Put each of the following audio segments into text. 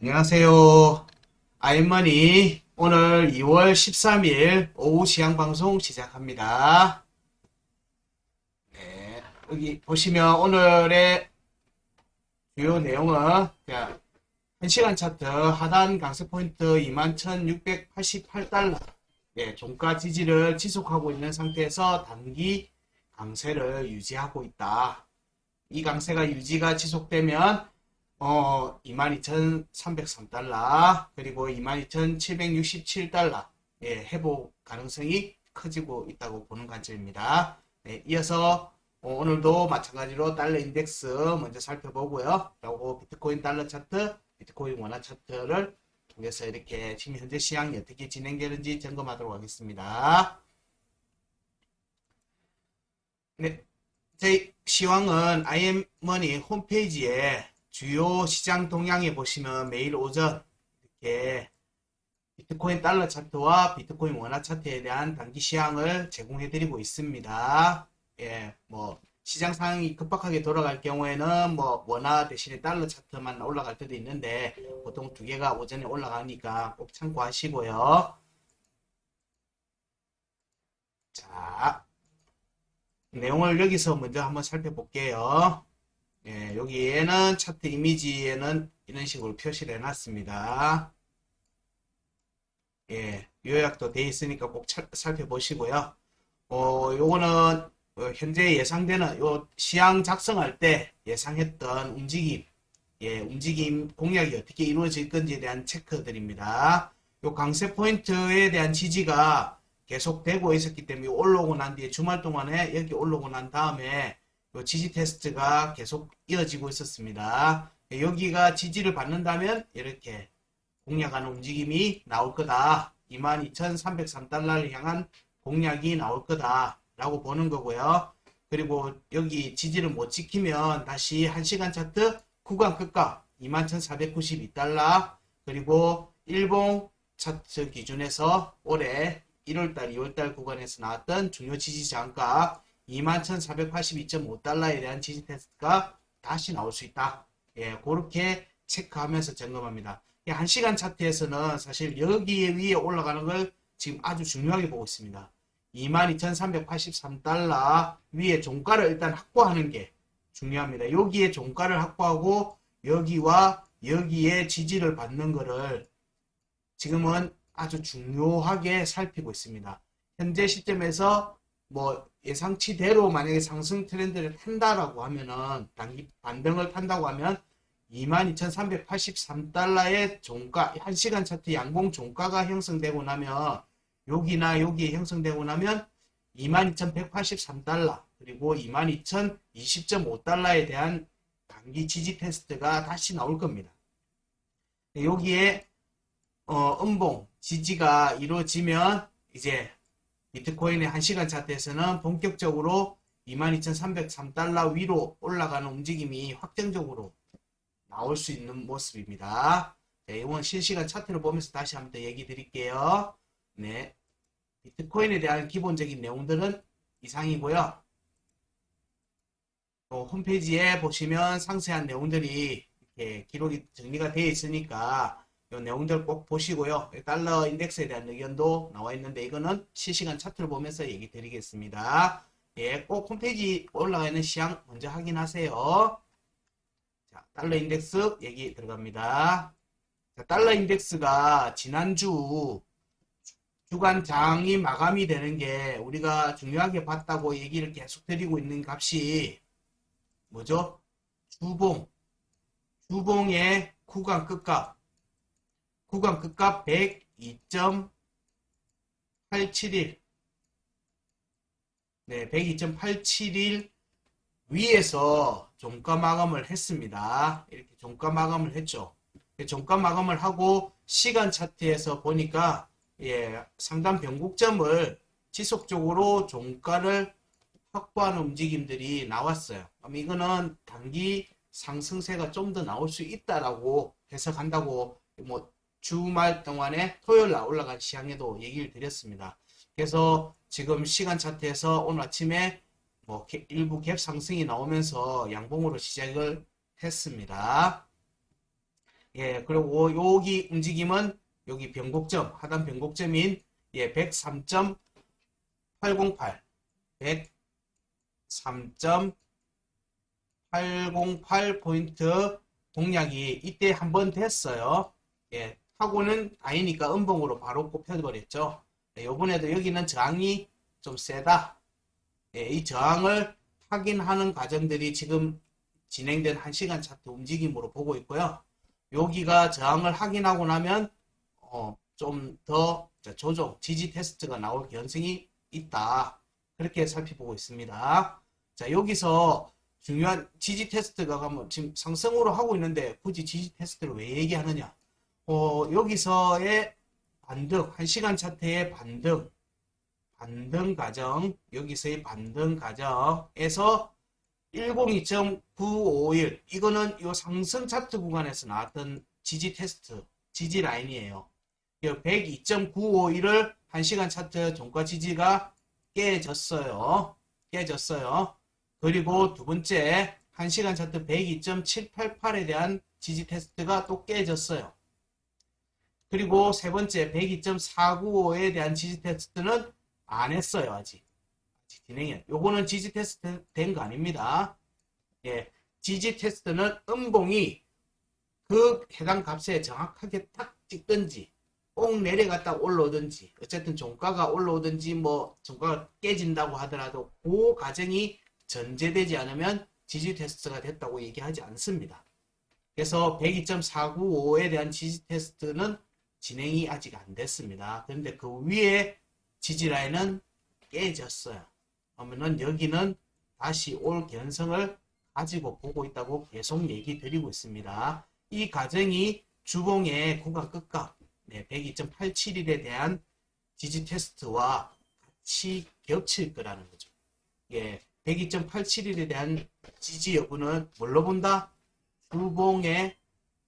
안녕하세요. 아이머니 오늘 2월 13일 오후 시향 방송 시작합니다. 네, 여기 보시면 오늘의 주요 내용은 1시간 차트 하단 강세 포인트 21,688달러 종가 지지를 지속하고 있는 상태에서 단기 강세를 유지하고 있다. 이 강세가 유지가 지속되면 22,303달러 그리고 22,767달러 회복 가능성이 커지고 있다고 보는 관점입니다. 네, 이어서 오늘도 마찬가지로 달러 인덱스 먼저 살펴보고요. 그리고 비트코인 달러 차트, 비트코인 원화 차트를 통해서 이렇게 지금 현재 시황이 어떻게 진행되는지 점검하도록 하겠습니다. 네, 저희 시황은 IM머니 홈페이지에 주요 시장 동향에 보시면 매일 오전 이렇게 비트코인 달러 차트와 비트코인 원화 차트에 대한 단기 시황을 제공해 드리고 있습니다. 시장 상황이 급박하게 돌아갈 경우에는 원화 대신에 달러 차트만 올라갈 때도 있는데 보통 두 개가 오전에 올라가니까 꼭 참고하시고요. 자, 내용을 여기서 먼저 한번 살펴볼게요. 여기에는 차트 이미지에는 이런 식으로 표시를 해놨습니다. 요약도 돼 있으니까 꼭 살펴보시고요. 요거는 현재 예상되는 요 시황 작성할 때 예상했던 움직임 공략이 어떻게 이루어질 건지에 대한 체크들입니다. 요 강세 포인트에 대한 지지가 계속되고 있었기 때문에 올라오고 난 뒤에 주말 동안에 여기 올라오고 난 다음에 요 지지 테스트가 계속 이어지고 있었습니다. 여기가 지지를 받는다면 이렇게 공략하는 움직임이 나올 거다. 22,303달러를 향한 공략이 나올 거다 라고 보는 거고요. 그리고 여기 지지를 못 지키면 다시 1시간 차트 구간 끝가 21,492달러 그리고 일봉 차트 기준에서 올해 1월달, 2월달 구간에서 나왔던 중요 지지 저항가 21,482.5달러에 대한 지지 테스트가 다시 나올 수 있다. 그렇게 체크하면서 점검합니다. 1시간 차트에서는 사실 여기 위에 올라가는 걸 지금 아주 중요하게 보고 있습니다. 22,383달러 위에 종가를 일단 확보하는 게 중요합니다. 여기에 종가를 확보하고 여기와 여기에 지지를 받는 거를 지금은 아주 중요하게 살피고 있습니다. 현재 시점에서 예상치대로 만약에 상승 트렌드를 탄다라고 하면은 단기 반등을 탄다고 하면 22,383달러의 종가 1시간 차트 양봉 종가가 형성되고 나면 여기나 여기에 형성되고 나면 22,183달러 그리고 22,020.5달러에 대한 단기 지지 테스트가 다시 나올 겁니다. 여기에 음봉 지지가 이루어지면 이제 비트코인의 1시간 차트에서는 본격적으로 22,303달러 위로 올라가는 움직임이 확정적으로 나올 수 있는 모습입니다. 네, 이번 실시간 차트를 보면서 다시 한번 더 얘기 드릴게요. 네, 비트코인에 대한 기본적인 내용들은 이상이고요. 홈페이지에 보시면 상세한 내용들이 이렇게 기록이 정리가 되어 있으니까 이 내용들 꼭 보시고요. 달러 인덱스에 대한 의견도 나와 있는데 이거는 실시간 차트를 보면서 얘기 드리겠습니다. 꼭 홈페이지 올라가 있는 시향 먼저 확인하세요. 자, 달러 인덱스 얘기 들어갑니다. 자, 달러 인덱스가 지난주 주간 장이 마감이 되는 게 우리가 중요하게 봤다고 얘기를 계속 드리고 있는 값이 뭐죠? 주봉의 구간 끝값 102.871 102.871 위에서 종가 마감을 했습니다. 이렇게 종가 마감을 했죠. 종가 마감을 하고 시간 차트에서 보니까 상단 변곡점을 지속적으로 종가를 확보하는 움직임들이 나왔어요. 그럼 이거는 단기 상승세가 좀 더 나올 수 있다라고 해석한다고 주말 동안에 토요일 날 올라간 시향에도 얘기를 드렸습니다. 그래서 지금 시간 차트에서 오늘 아침에 일부 갭 상승이 나오면서 양봉으로 시작을 했습니다. 예, 그리고 여기 움직임은 여기 변곡점, 하단 변곡점인 예, 103.808, 103.808 포인트 공략이 이때 한번 됐어요. 예, 하고는 아니니까 음봉으로 바로 꼽혀버렸죠. 예, 요번에도 여기는 저항이 좀 세다. 예, 이 저항을 확인하는 과정들이 지금 진행된 1시간 차트 움직임으로 보고 있고요. 여기가 저항을 확인하고 나면 좀 더 조정, 지지 테스트가 나올 가능성이 있다. 그렇게 살펴보고 있습니다. 자, 여기서 중요한 지지 테스트가 가면 지금 상승으로 하고 있는데 굳이 지지 테스트를 왜 얘기하느냐? 여기서의 반등, 1시간 차트의 반등 과정, 여기서의 반등 과정에서 102.951 이거는 이 상승 차트 구간에서 나왔던 지지 테스트, 지지 라인이에요. 102.951을 1시간 차트 종가 지지가 깨졌어요. 그리고 두 번째 1시간 차트 102.788에 대한 지지 테스트가 또 깨졌어요. 그리고 세 번째 102.495에 대한 지지 테스트는 안 했어요. 아직 진행해. 요거는 지지 테스트 된 거 아닙니다. 예, 지지 테스트는 음봉이 그 해당 값에 정확하게 딱 찍든지 꼭 내려갔다 올라오든지 어쨌든 종가가 올라오든지 뭐 종가가 깨진다고 하더라도 그 과정이 전제되지 않으면 지지 테스트가 됐다고 얘기하지 않습니다. 그래서 102.495에 대한 지지 테스트는 진행이 아직 안 됐습니다. 그런데 그 위에 지지 라인은 깨졌어요. 그러면은 여기는 다시 올 견성을 가지고 보고 있다고 계속 얘기 드리고 있습니다. 이 과정이 주봉의 구간 끝값 102.871에 대한 지지 테스트와 같이 겹칠 거라는 거죠. 예, 102.871에 대한 지지 여부는 뭘로 본다? 주봉의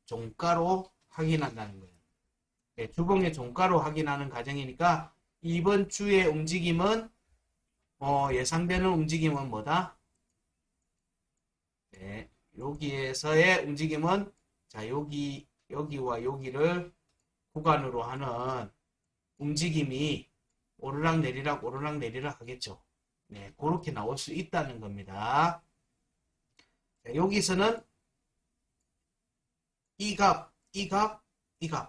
종가로 확인한다는 거예요. 예, 주봉의 종가로 확인하는 과정이니까 이번 주의 움직임은 예상되는 움직임은 뭐다? 네, 여기에서의 움직임은 자 여기와 여기를 구간으로 하는 움직임이 오르락 내리락 하겠죠. 네, 그렇게 나올 수 있다는 겁니다. 자, 여기서는 이 값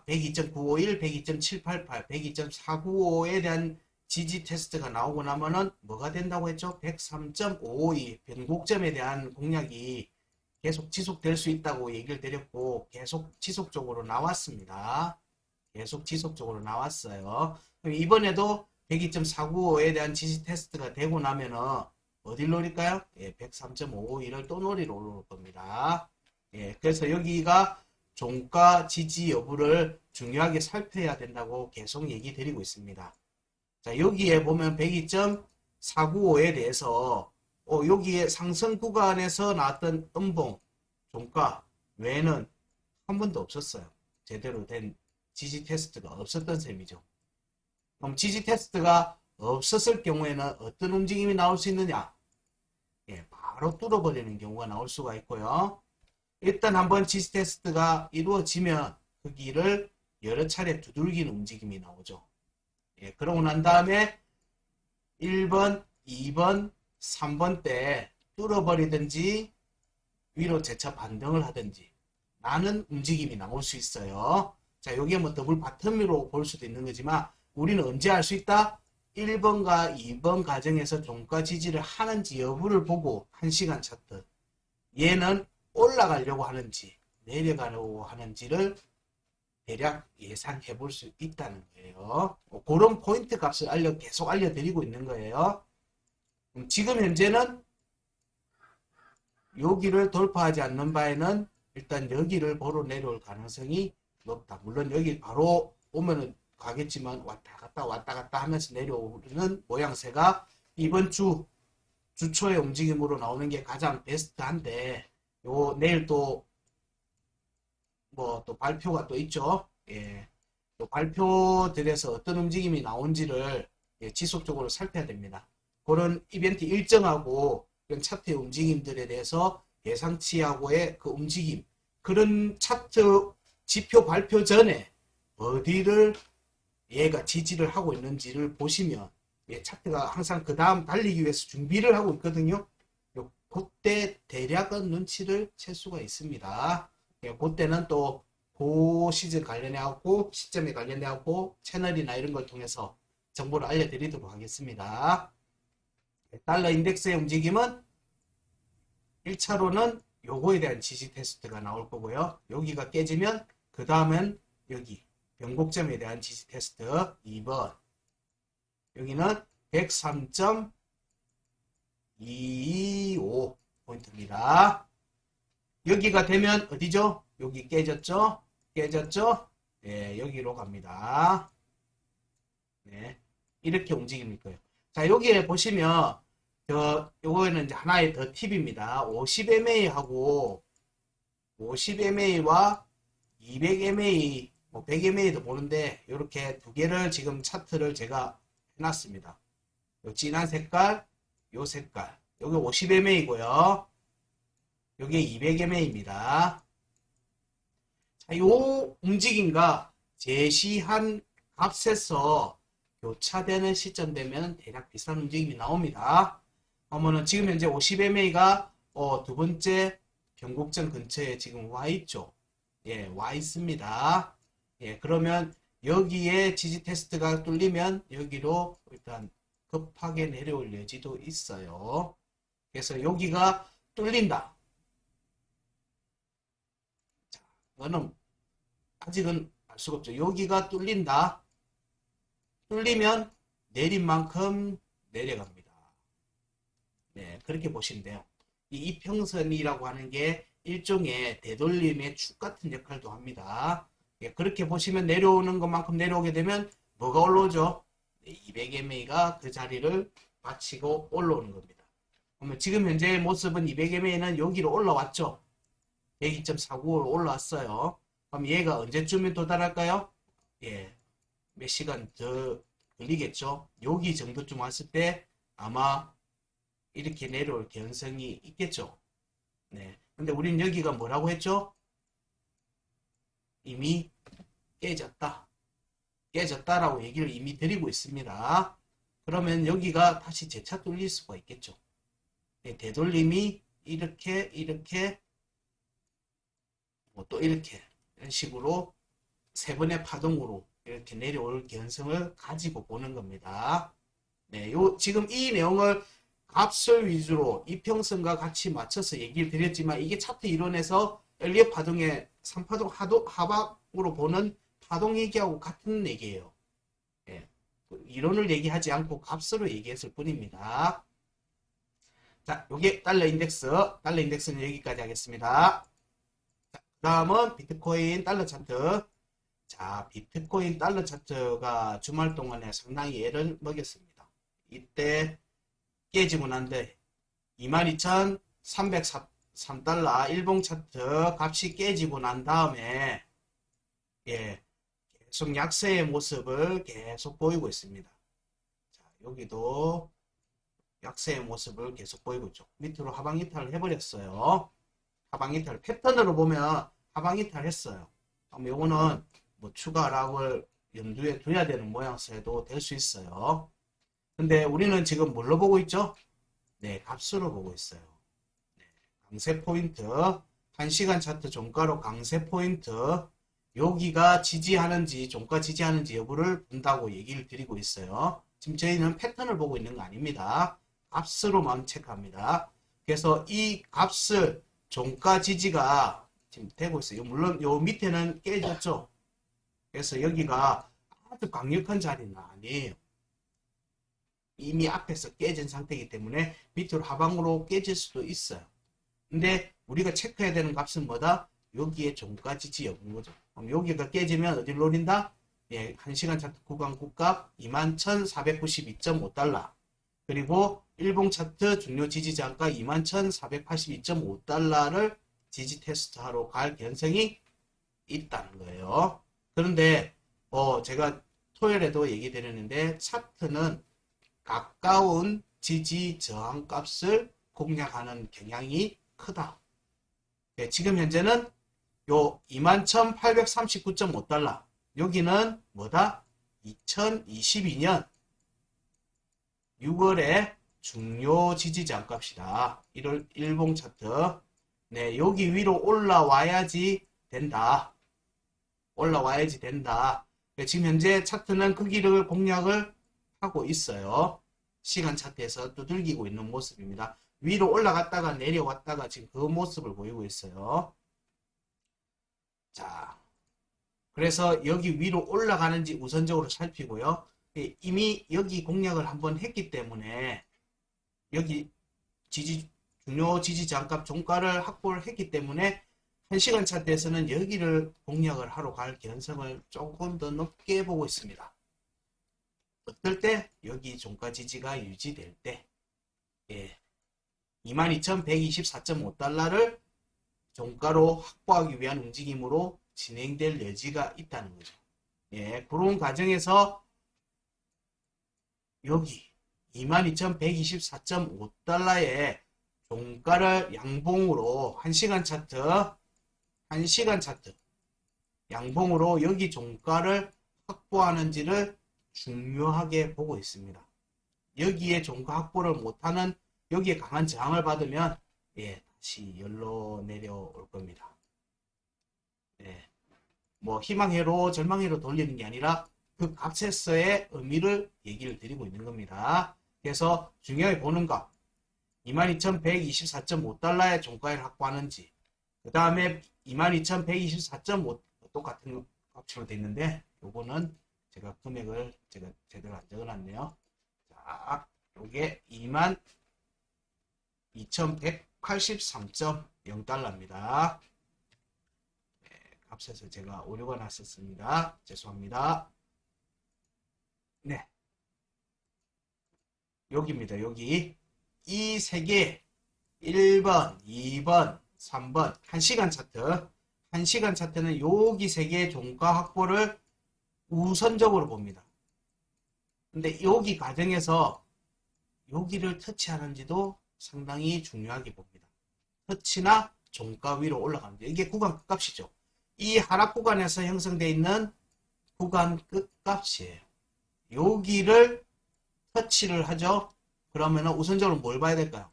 102.951, 102.788, 102.495에 대한 지지 테스트가 나오고 나면은 뭐가 된다고 했죠? 103.552 변곡점에 대한 공략이 계속 지속될 수 있다고 얘기를 드렸고 계속 지속적으로 나왔습니다. 계속 지속적으로 나왔어요. 그럼 이번에도 102.495에 대한 지지 테스트가 되고 나면은 어딜 노릴까요? 예, 103.551을 또 노리러 올 겁니다. 예, 그래서 여기가 종가 지지 여부를 중요하게 살펴야 된다고 계속 얘기 드리고 있습니다. 자, 여기에 보면 102.495에 대해서 여기에 상승 구간에서 나왔던 음봉 종가 외에는 한 번도 없었어요. 제대로 된 지지 테스트가 없었던 셈이죠. 그럼 지지 테스트가 없었을 경우에는 어떤 움직임이 나올 수 있느냐? 예, 바로 뚫어버리는 경우가 나올 수가 있고요. 일단 한번 지지 테스트가 이루어지면 그 길을 여러 차례 두들기는 움직임이 나오죠. 예, 그러고 난 다음에 1번, 2번, 3번 때 뚫어버리든지 위로 재차 반등을 하든지 라는 움직임이 나올 수 있어요. 자, 여기에 뭐 더블 바텀으로 볼 수도 있는 거지만 우리는 언제 알 수 있다? 1번과 2번 과정에서 종가 지지를 하는지 여부를 보고 1시간 차트 얘는 올라가려고 하는지 내려가려고 하는지를 대략 예상해 볼 수 있다는 거예요. 그런 포인트 값을 계속 알려드리고 있는 거예요. 지금 현재는 여기를 돌파하지 않는 바에는 일단 여기를 보러 내려올 가능성이 높다. 물론 여기 바로 오면은 가겠지만 왔다 갔다 하면서 내려오는 모양새가 이번 주초의 움직임으로 나오는 게 가장 베스트한데 요 내일 또 뭐 또 발표가 또 있죠. 예. 또 발표들에서 어떤 움직임이 나온지를 지속적으로 살펴야 됩니다. 그런 이벤트 일정하고 그런 차트의 움직임들에 대해서 예상치하고의 그 움직임 그런 차트 지표 발표 전에 어디를 얘가 지지를 하고 있는지를 보시면 차트가 항상 그 다음 달리기 위해서 준비를 하고 있거든요. 그때 대략은 눈치를 챌 수가 있습니다. 그때는 또 그 시즌 관련해갖고 시점에 관련해갖고 채널이나 이런 걸 통해서 정보를 알려드리도록 하겠습니다. 달러 인덱스의 움직임은 1차로는 요거에 대한 지지 테스트가 나올 거고요. 여기가 깨지면 그 다음은 여기 변곡점에 대한 지지 테스트 2번, 여기는 103.225 포인트입니다. 여기가 되면 어디죠? 여기 깨졌죠? 깨졌죠? 네, 여기로 갑니다. 네, 이렇게 움직일 거예요. 자, 여기에 보시면 요거는 이제 하나의 더 팁입니다. 50MA하고 50MA와 200MA, 100MA도 보는데 이렇게 두 개를 지금 차트를 제가 해놨습니다. 요 진한 색깔, 요 색깔. 여기 50MA고요. 여기 200MA입니다. 자, 요 움직임과 제시한 값에서 교차되는 시점 되면 대략 비슷한 움직임이 나옵니다. 그러면은 지금 현재 50MA가 두 번째 변곡점 근처에 지금 와 있죠. 예, 와 있습니다. 예, 그러면 여기에 지지 테스트가 뚫리면 여기로 일단 급하게 내려올 여지도 있어요. 그래서 여기가 뚫린다. 자, 이거는 아직은 알 수가 없죠. 여기가 뚫린다. 뚫리면 내린 만큼 내려갑니다. 네, 그렇게 보시면 돼요. 이 이평선이라고 하는 게 일종의 되돌림의 축 같은 역할도 합니다. 예, 그렇게 보시면 내려오는 것만큼 내려오게 되면 뭐가 올라오죠? 200MA가 그 자리를 마치고 올라오는 겁니다. 그러면 지금 현재의 모습은 200MA는 여기로 올라왔죠? 102.49로 올라왔어요. 그럼 얘가 언제쯤에 도달할까요? 예, 몇 시간 더 걸리겠죠? 여기 정도쯤 왔을 때 아마 이렇게 내려올 가능성이 있겠죠. 네. 근데 우린 여기가 뭐라고 했죠? 이미 깨졌다. 깨졌다라고 얘기를 이미 드리고 있습니다. 그러면 여기가 다시 재차 뚫릴 수가 있겠죠. 네, 되돌림이 이렇게 또 이렇게 이런 식으로 세 번의 파동으로 이렇게 내려올 가능성을 가지고 보는 겁니다. 네, 지금 이 내용을 값을 위주로 이평선과 같이 맞춰서 얘기를 드렸지만 이게 차트 이론에서 엘리엇 파동의 3파동 하방으로 보는 파동 얘기하고 같은 얘기예요. 예, 이론을 얘기하지 않고 값으로 얘기했을 뿐입니다. 자, 요게 달러 인덱스는 여기까지 하겠습니다. 자, 그 다음은 비트코인 달러 차트. 자, 비트코인 달러 차트가 주말 동안에 상당히 애를 먹였습니다. 이때 깨지고 난데 22,303달러 일봉 차트 값이 깨지고 난 다음에 계속 약세의 모습을 계속 보이고 있습니다. 자, 여기도 약세의 모습을 계속 보이고 있죠. 밑으로 하방 이탈을 해버렸어요. 하방 이탈 패턴으로 보면 하방 이탈 했어요. 그럼 요거는 뭐 추가 하락을 염두에 둬야 되는 모양새도 될 수 있어요. 근데 우리는 지금 뭘로 보고 있죠? 네, 값으로 보고 있어요. 네, 강세 포인트, 1시간 차트 종가로 강세 포인트, 여기가 지지하는지 종가 지지하는지 여부를 본다고 얘기를 드리고 있어요. 지금 저희는 패턴을 보고 있는 거 아닙니다. 값으로만 체크합니다. 그래서 이 값을 종가 지지가 지금 되고 있어요. 물론 요 밑에는 깨졌죠. 그래서 여기가 아주 강력한 자리는 아니에요. 이미 앞에서 깨진 상태이기 때문에 밑으로 하방으로 깨질 수도 있어요. 근데 우리가 체크해야 되는 값은 뭐다? 여기에 종가 지지 여부인 거죠. 그럼 여기가 깨지면 어디를 노린다? 예, 1시간 차트 구간 국값 21,492.5달러. 그리고 일봉 차트 중요 지지 장가 21,482.5달러를 지지 테스트하러 갈 가능성이 있다는 거예요. 그런데 제가 토요일에도 얘기 드렸는데 차트는 가까운 지지 저항 값을 공략하는 경향이 크다. 네, 지금 현재는 요 21,839.5달러. 여기는 뭐다? 2022년 6월에 중요 지지자 값이다. 1월 일봉 차트. 네, 여기 위로 올라와야지 된다. 올라와야지 된다. 지금 현재 차트는 그 길을 공략을 하고 있어요. 시간 차트에서 두들기고 있는 모습입니다. 위로 올라갔다가 내려왔다가 지금 그 모습을 보이고 있어요. 자, 그래서 여기 위로 올라가는지 우선적으로 살피고요. 이미 여기 공략을 한번 했기 때문에 여기 중요 지지 저항값 종가를 확보를 했기 때문에 1시간 차트에서는 여기를 공략을 하러 갈 가능성을 조금 더 높게 보고 있습니다. 어떨 때? 여기 종가 지지가 유지될 때, 22,124.5달러를 종가로 확보하기 위한 움직임으로 진행될 여지가 있다는 거죠. 그런 과정에서 여기 22,124.5달러의 종가를 양봉으로 1시간 차트 양봉으로 여기 종가를 확보하는지를 중요하게 보고 있습니다. 여기에 종가 확보를 못하는, 여기에 강한 저항을 받으면 다시 열로 내려올 겁니다. 뭐 희망회로 절망회로 돌리는 게 아니라 그 값에서의 의미를 얘기를 드리고 있는 겁니다. 그래서 중요하게 보는 값 22,124.5달러의 종가를 확보하는지, 그 다음에 22,124.5 똑같은 값으로 되어 있는데 요거는 제가 금액을 제대로 안 적어놨네요. 자, 요게 22,183.0달러입니다. 값에서 제가 오류가 났었습니다. 죄송합니다. 네. 여기입니다. 여기. 이 세 개, 1번, 2번, 3번, 1시간 차트. 1시간 차트는 여기 세 개의 종가 확보를 우선적으로 봅니다. 근데 여기 과정에서 여기를 터치하는지도 상당히 중요하게 봅니다. 터치나 종가 위로 올라가는지. 이게 구간 끝값이죠. 이 하락 구간에서 형성되어 있는 구간 끝값이에요. 여기를 터치를 하죠. 그러면 우선적으로 뭘 봐야 될까요?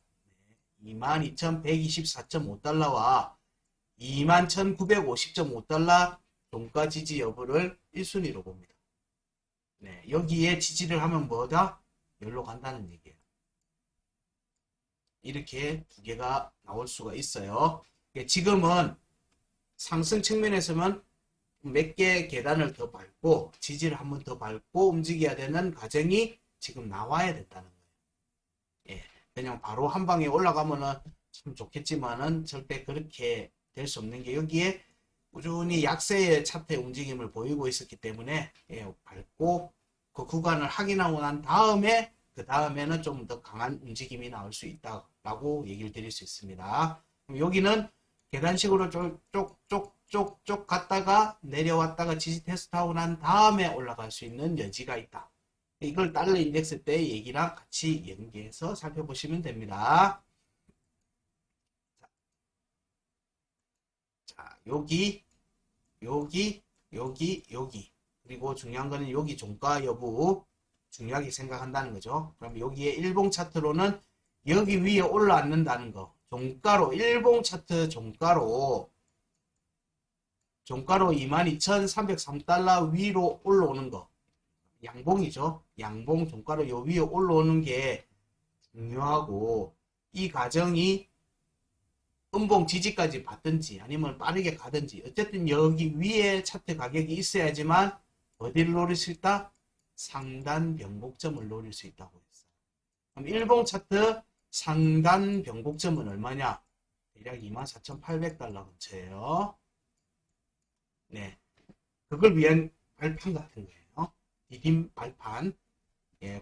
22,124.5달러와 21,950.5달러 종가 지지 여부를 1순위로 봅니다. 여기에 지지를 하면 뭐다? 열로 간다는 얘기예요. 이렇게 두 개가 나올 수가 있어요. 지금은 상승 측면에서는 몇 개 계단을 더 밟고 지지를 한번 더 밟고 움직여야 되는 과정이 지금 나와야 된다는 거예요. 그냥 바로 한 방에 올라가면은 참 좋겠지만은 절대 그렇게 될 수 없는 게, 여기에 꾸준히 약세의 차트의 움직임을 보이고 있었기 때문에 밟고 그 구간을 확인하고 난 다음에 그 다음에는 좀 더 강한 움직임이 나올 수 있다라고 얘기를 드릴 수 있습니다. 여기는 계단식으로 쪽쪽쪽쪽 갔다가 내려왔다가 지지 테스트하고 난 다음에 올라갈 수 있는 여지가 있다. 이걸 달러 인덱스 때 얘기랑 같이 연계해서 살펴보시면 됩니다. 자, 여기 그리고 중요한 거는 여기 종가 여부 중요하게 생각한다는 거죠. 그럼 여기에 일봉 차트로는 여기 위에 올라앉는다는 거, 종가로 일봉 차트 종가로 22,303달러 위로 올라오는 거, 양봉이죠. 양봉 종가로 요 위에 올라오는 게 중요하고, 이 과정이 음봉 지지까지 받든지 아니면 빠르게 가든지 어쨌든 여기 위에 차트 가격이 있어야지만 어디를 노릴 수 있다? 상단 변곡점을 노릴 수 있다고 했어요. 그럼 일봉 차트 상단 변곡점은 얼마냐? 대략 24,800달러 근처예요. 그걸 위한 발판 같은 거예요. 디딤 발판.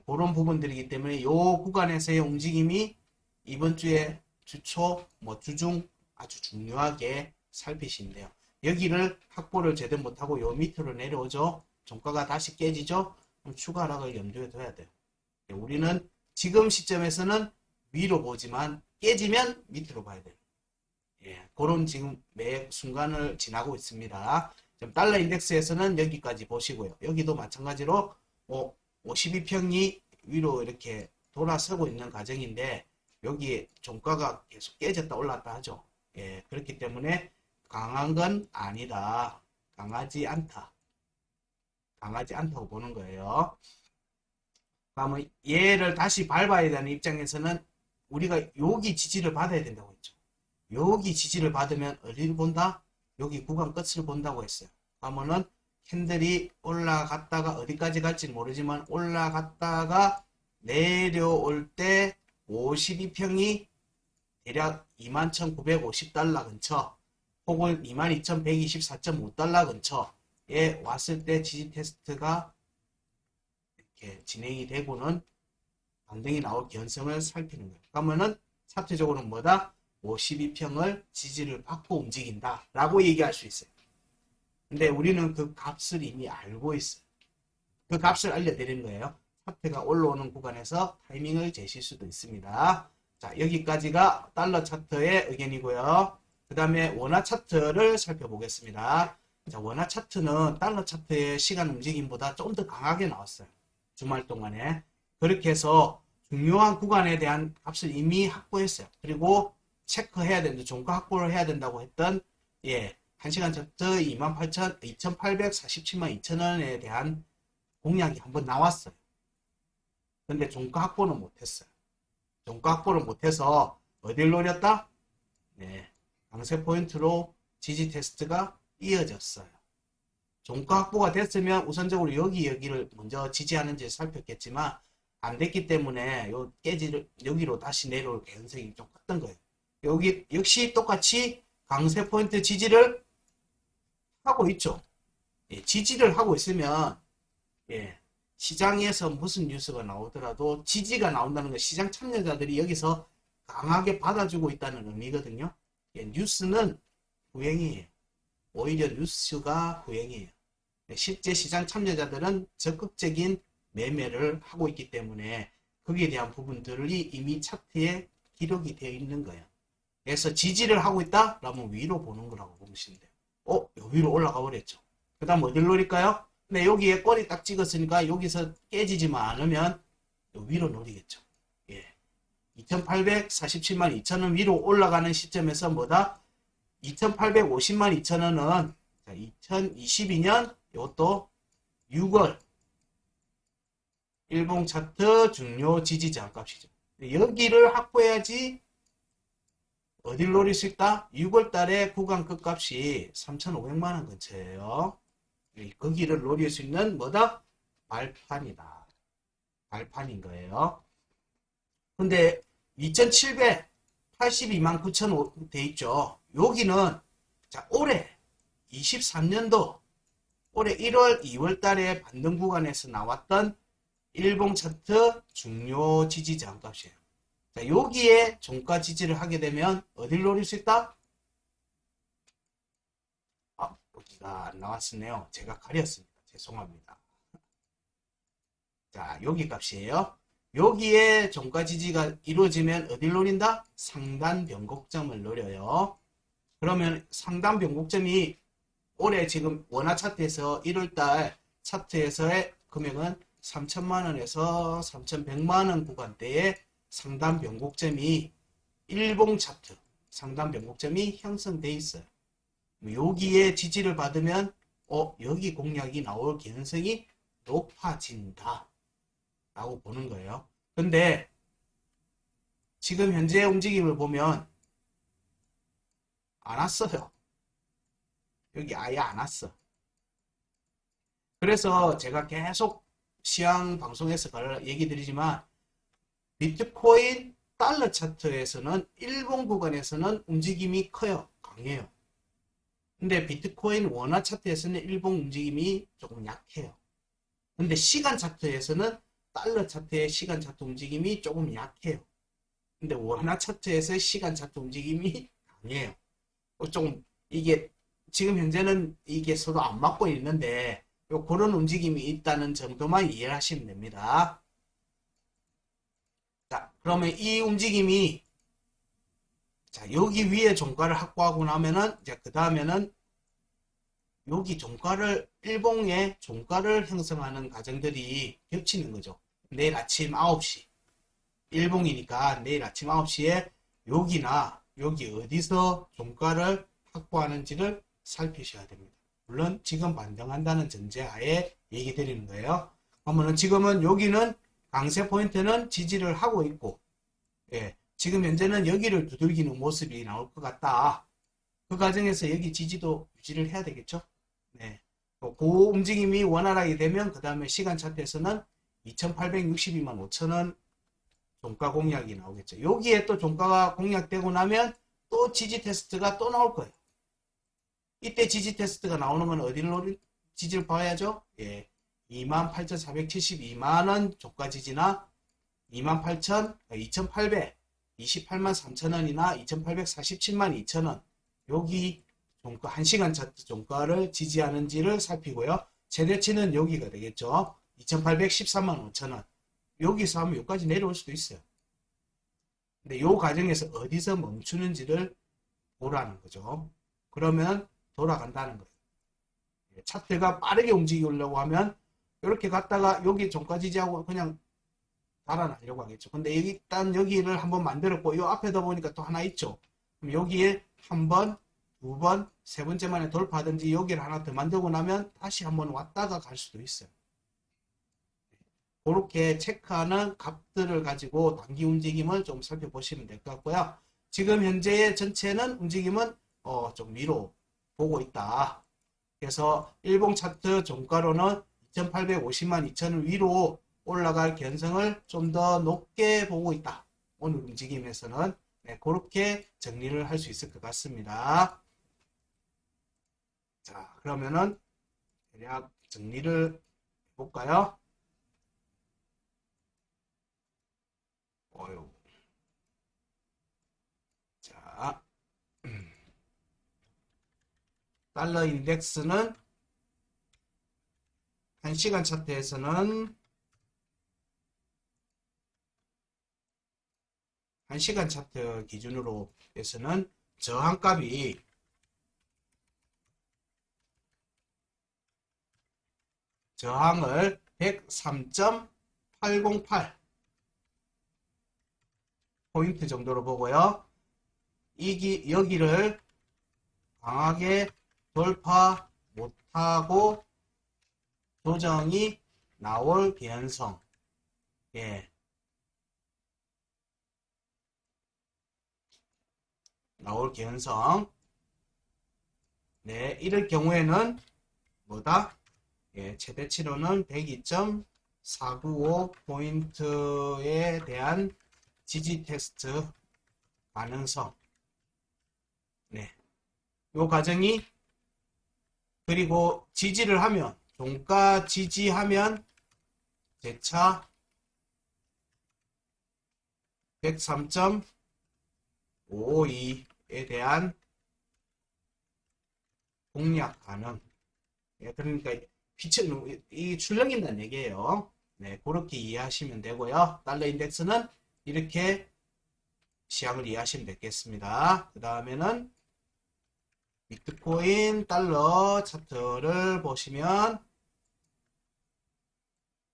그런 부분들이기 때문에 이 구간에서의 움직임이 이번 주에 주초, 주중 아주 중요하게 살피시는데요. 여기를 확보를 제대로 못하고 요 밑으로 내려오죠. 종가가 다시 깨지죠. 그럼 추가 하락을 염두에 둬야 돼요. 우리는 지금 시점에서는 위로 보지만 깨지면 밑으로 봐야 돼요. 예, 그런 지금 매 순간을 지나고 있습니다. 지금 달러 인덱스에서는 여기까지 보시고요. 여기도 마찬가지로 52평이 위로 이렇게 돌아서고 있는 과정인데 여기 종가가 계속 깨졌다 올랐다 하죠. 예, 그렇기 때문에 강한 건 아니다. 강하지 않다. 강하지 않다고 보는 거예요. 그러면 얘를 다시 밟아야 되는 입장에서는 우리가 여기 지지를 받아야 된다고 했죠. 여기 지지를 받으면 어디를 본다? 여기 구간 끝을 본다고 했어요. 그러면은 캔들이 올라갔다가 어디까지 갈지 모르지만 올라갔다가 내려올 때 52평이 대략 21,950달러 근처 혹은 22,124.5달러 근처에 왔을 때 지지 테스트가 이렇게 진행이 되고는 반등이 나올 개연성을 살피는 거예요. 그러면은 차트적으로는 뭐다? 52평을 지지를 받고 움직인다 라고 얘기할 수 있어요. 근데 우리는 그 값을 이미 알고 있어요. 그 값을 알려드리는 거예요. 차트가 올라오는 구간에서 타이밍을 재실 수도 있습니다. 자, 여기까지가 달러 차트의 의견이고요. 그 다음에 원화 차트를 살펴보겠습니다. 자, 원화 차트는 달러 차트의 시간 움직임보다 좀 더 강하게 나왔어요. 주말 동안에. 그렇게 해서 중요한 구간에 대한 값을 이미 확보했어요. 그리고 체크해야 된다. 종가 확보를 해야 된다고 했던 1시간 차트 2847만 2천원에 대한 공략이 한번 나왔어요. 근데 종가 확보는 못했어요. 종가 확보를 못해서 어딜 노렸다? 네, 강세 포인트로 지지 테스트가 이어졌어요. 종가 확보가 됐으면 우선적으로 여기를 먼저 지지하는지 살폈겠지만 안 됐기 때문에 여기로 다시 내려올 가능성이 좀 컸던 거예요. 여기 역시 똑같이 강세 포인트 지지를 하고 있죠. 지지를 하고 있으면 시장에서 무슨 뉴스가 나오더라도 지지가 나온다는 건 시장 참여자들이 여기서 강하게 받아주고 있다는 의미거든요. 뉴스는 부행이에요. 오히려 뉴스가 부행이에요. 실제 시장 참여자들은 적극적인 매매를 하고 있기 때문에 거기에 대한 부분들이 이미 차트에 기록이 되어 있는 거예요. 그래서 지지를 하고 있다? 그러면 위로 보는 거라고 보시면 돼요. 위로 올라가 버렸죠. 그 다음 어딜 노릴까요? 근데 여기에 꼬리 딱 찍었으니까 여기서 깨지지만 않으면 위로 노리겠죠. 2847만 2천원 위로 올라가는 시점에서 뭐다? 2850만 2천원은 2022년 이것도 6월 일봉 차트 중요 지지 저항값이죠. 여기를 확보해야지 어딜 노릴 수 있다? 6월 달에 구간 끝값이 3,500만원 근처예요. 거기를 노릴 수 있는 뭐다? 발판이다. 발판인 거예요. 근데 2,782만 9,000 돼 있죠. 여기는 올해 23년도 올해 1월, 2월 달에 반등 구간에서 나왔던 일봉 차트 중요 지지 저항값이에요. 자, 여기에 종가 지지를 하게 되면 어딜 노릴 수 있다? 여기가 안 나왔네요. 제가 가렸습니다. 죄송합니다. 자, 여기 값이에요. 여기에 종가 지지가 이루어지면 어딜 노린다? 상단 변곡점을 노려요. 그러면 상단 변곡점이 올해 지금 원화 차트에서 1월달 차트에서의 금액은 3천만원에서 3,100만원 구간대에 상단 변곡점이 일봉 차트 상단 변곡점이 형성되어 있어요. 여기에 지지를 받으면 여기 공략이 나올 가능성이 높아진다 라고 보는 거예요. 근데 지금 현재 움직임을 보면 안 왔어요. 여기 아예 안 왔어. 그래서 제가 계속 시황 방송에서 얘기 드리지만 비트코인 달러 차트에서는 일본 구간에서는 움직임이 커요. 강해요. 근데 비트코인 원화 차트에서는 일본 움직임이 조금 약해요. 근데 시간 차트에서는 달러 차트의 시간 차트 움직임이 조금 약해요. 근데 원화 차트에서의 시간 차트 움직임이 강해요. 조금 이게 지금 현재는 이게 서로 안 맞고 있는데 그런 움직임이 있다는 정도만 이해를 하시면 됩니다. 자, 그러면 이 움직임이 자, 여기 위에 종가를 확보하고 나면은 이제 그 다음에는 여기 종가를 일봉의 종가를 형성하는 과정들이 겹치는 거죠. 내일 아침 9시 일봉이니까 내일 아침 9시에 여기나 여기 어디서 종가를 확보하는지를 살피셔야 됩니다. 물론 지금 반등한다는 전제하에 얘기 드리는 거예요. 그러면 지금은 여기는 강세 포인트는 지지를 하고 있고, 예, 지금 현재는 여기를 두들기는 모습이 나올 것 같다. 그 과정에서 여기 지지도 유지를 해야 되겠죠. 네. 그 움직임이 원활하게 되면 그 다음에 시간 차트에서는 2862만 5천원 종가 공략이 나오겠죠. 여기에 또 종가가 공략되고 나면 또 지지 테스트가 또 나올 거예요. 이때 지지 테스트가 나오는 건 어디를 지지를 봐야죠? 예. 28,472만원 종가 지지나 28,000, 28만 3천원이나 2847만 2천원 여기 종가 1시간 차트 종가를 지지하는지를 살피고요. 최대치는 여기가 되겠죠. 2813만 5천원 여기서 하면 여기까지 내려올 수도 있어요. 근데 이 과정에서 어디서 멈추는지를 보라는 거죠. 그러면 돌아간다는 거예요. 차트가 빠르게 움직이려고 하면 이렇게 갔다가 여기 종가 지지하고 그냥 달아나려고 하겠죠. 근데 일단 여기를 한번 만들었고 이 앞에다 보니까 또 하나 있죠. 그럼 여기에 한 번, 두 번, 세 번째 만에 돌파하든지 여기를 하나 더 만들고 나면 다시 한번 왔다가 갈 수도 있어요. 그렇게 체크하는 값들을 가지고 단기 움직임을 좀 살펴보시면 될 것 같고요. 지금 현재의 전체는 움직임은 좀 위로 보고 있다. 그래서 일봉 차트 종가로는 2850만 2천원 위로 올라갈 견성을 좀 더 높게 보고 있다. 오늘 움직임에서는 네, 그렇게 정리를 할 수 있을 것 같습니다. 자, 그러면은 대략 정리를 해볼까요? 자, 달러 인덱스는 1시간 차트에서는 1시간 차트 기준으로 해서는 저항값이 저항을 103.808 포인트 정도로 보고요. 여기를 강하게 돌파 못하고 조정이 나올 개연성. 예. 나올 개연성. 네, 이럴 경우에는 뭐다? 예, 최대치로는 102.495 포인트에 대한 지지 테스트 가능성. 네. 요 과정이 그리고 지지를 하면 종가 지지하면 재차 103.552에 대한 공략 가능. 예, 그러니까 이 출렁인다는 얘기예요. 네, 그렇게 이해하시면 되고요. 달러 인덱스는 이렇게 시향을 이해하시면 되겠습니다. 그 다음에는 비트코인 달러 차트를 보시면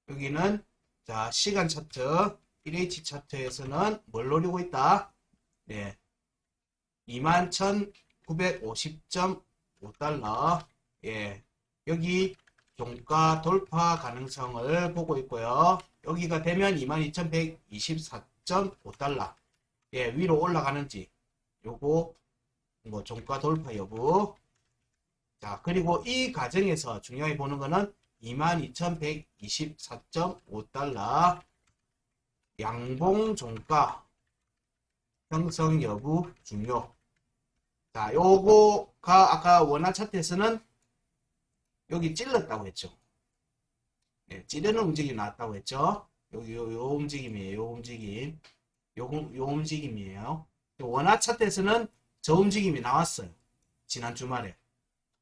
여기는 자 시간 차트 1H 차트에서는 뭘 노리고 있다? 네, 21,950.5달러. 예, 여기 종가 돌파 가능성을 보고 있고요. 여기가 되면 22,124.5달러. 예, 위로 올라가는지 요거 뭐 종가 돌파 여부. 자, 그리고 이 과정에서 중요하게 보는 거는 22,124.5달러 양봉 종가 형성 여부 중요. 자, 요거가 아까 원화 차트에서는 여기 찔렀다고 했죠. 네, 찌르는 움직임이 나왔다고 했죠. 여기 요 움직임이에요. 요 움직임. 요 움직임이에요. 원화 차트에서는 저 움직임이 나왔어요. 지난 주말에.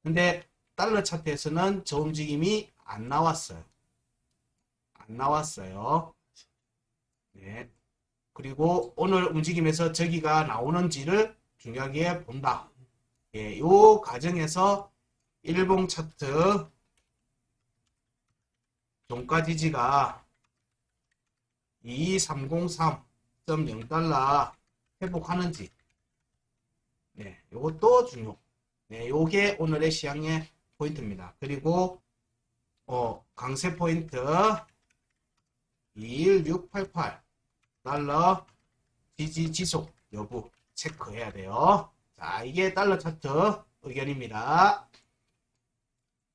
근데 달러 차트에서는 저 움직임이 안 나왔어요. 안 나왔어요. 네. 그리고 오늘 움직임에서 저기가 나오는지를 중요하게 본다. 예, 요 과정에서 일봉 차트 종가 지지가 2303.0달러 회복하는지, 네, 요것도 중요. 네, 요게 오늘의 시향의 포인트입니다. 그리고 강세 포인트 21688 달러 지지 지속 여부 체크해야 돼요. 자, 이게 달러 차트 의견입니다.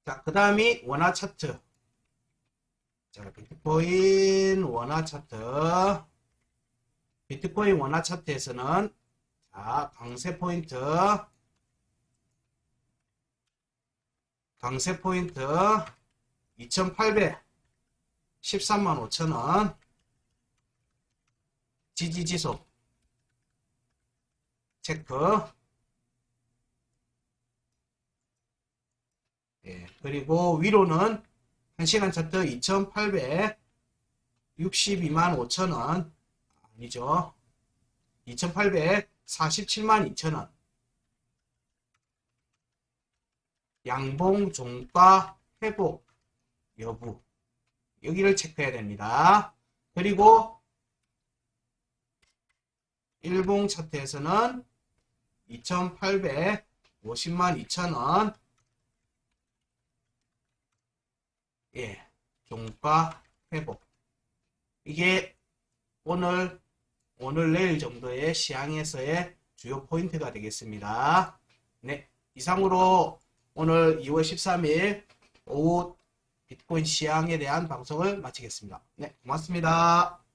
자, 그 다음이 원화 차트. 자, 비트코인 원화 차트. 비트코인 원화 차트에서는 자, 강세 포인트 2800 13만 5천원 지지 지속 체크. 예, 그리고 위로는 1시간 차트 2862만 5천원 아니죠. 2847만 2천원 양봉 종가 회복 여부 여기를 체크해야 됩니다. 그리고 일봉 차트에서는 2850만 2천원 예, 종가 회복. 이게 오늘 내일 정도의 시향에서의 주요 포인트가 되겠습니다. 네, 이상으로 오늘 2월 13일 오후 비트코인 시향에 대한 방송을 마치겠습니다. 네, 고맙습니다.